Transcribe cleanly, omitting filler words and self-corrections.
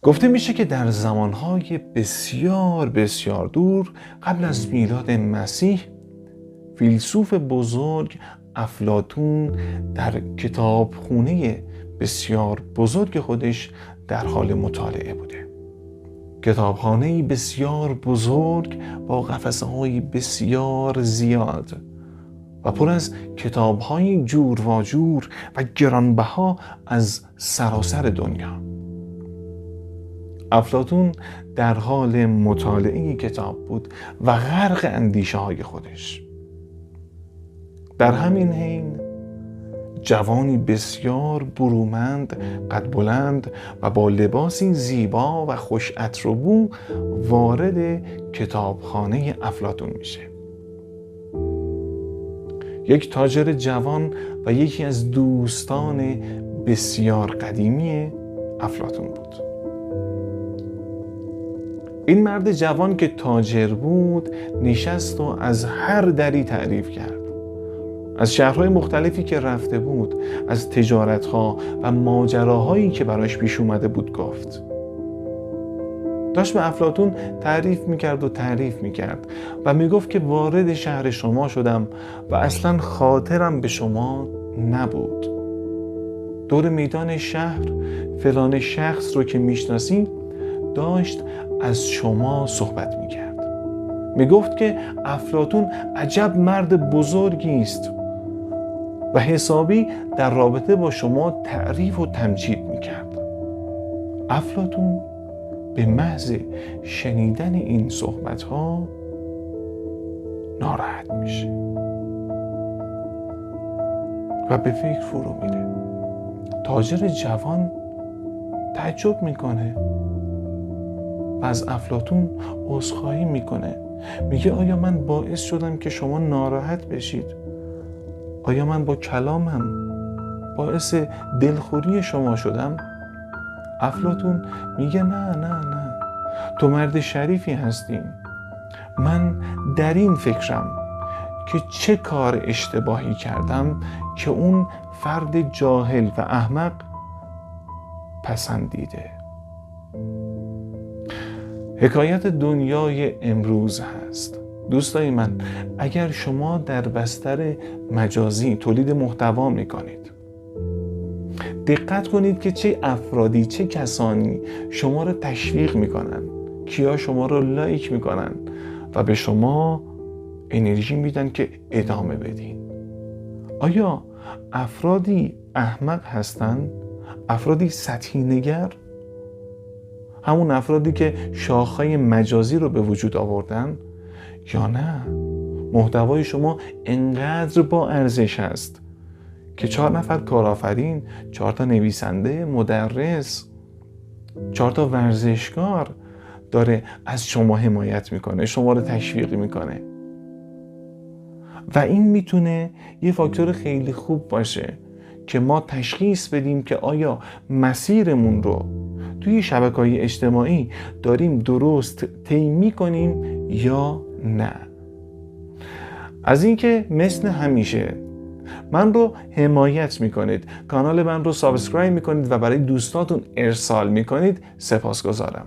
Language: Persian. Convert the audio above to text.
گفته میشه که در زمانهای بسیار بسیار دور قبل از میلاد مسیح، فیلسوف بزرگ افلاطون در کتابخونه بسیار بزرگ خودش در حال مطالعه بوده. کتابخانه‌ای بسیار بزرگ با قفسه‌های بسیار زیاد و پر از کتاب‌های جور و جور و گرانبها از سراسر دنیا. افلاطون در حال مطالعه کتاب بود و غرق اندیشه‌های خودش. در همین حین جوانی بسیار برومند، قد بلند و با لباسی زیبا و خوش عطر و بو وارد کتابخانه افلاطون میشه. یک تاجر جوان و یکی از دوستان بسیار قدیمی افلاطون بود. این مرد جوان که تاجر بود نشست و از هر دری تعریف کرد. از شهرهای مختلفی که رفته بود، از تجارتها و ماجراهایی که براش پیش اومده بود گفت. داشت به افلاطون تعریف میکرد و میگفت که وارد شهر شما شدم و اصلا خاطرم به شما نبود. دور میدان شهر فلان شخص رو که میشناسی داشت از شما صحبت میکرد. میگفت که افلاطون عجب مرد بزرگی است و حسابی در رابطه با شما تعریف و تمجید میکرد. افلاطون به محض شنیدن این صحبت‌ها ناراحت میشه و به فکر فرو میره. تاجر جوان تعجب میکنه و از افلاطون عذرخواهی میکنه. میگه آیا من باعث شدم که شما ناراحت بشید؟ آیا من با کلامم باعث دلخوری شما شدم؟ افلاطون میگه نه، تو مرد شریفی هستی. من در این فکرم که چه کار اشتباهی کردم که اون فرد جاهل و احمق پسندیده. حکایت دنیای امروز هست. دوستای من، اگر شما در بستر مجازی تولید محتوا میکنید، دقت کنید که چه افرادی، چه کسانی شما رو تشویق میکنن، کیا شما رو لایک میکنن و به شما انرژی میدن که ادامه بدین. آیا افرادی احمق هستن؟ افرادی سطحی نگر؟ همون افرادی که شاخهای مجازی رو به وجود آوردن؟ یا نه محتوای شما انقدر با ارزش هست که 4 نفر کارآفرین، 4 تا نویسنده، مدرس، 4 تا ورزشکار داره از شما حمایت میکنه، شما رو تشویق میکنه و این میتونه یه فاکتور خیلی خوب باشه که ما تشخیص بدیم که آیا مسیرمون رو توی شبکه‌های اجتماعی داریم درست طی می‌کنیم یا نه. از اینکه مثل همیشه من رو حمایت میکنید، کانال من رو سابسکرایب میکنید و برای دوستاتون ارسال میکنید سپاسگزارم.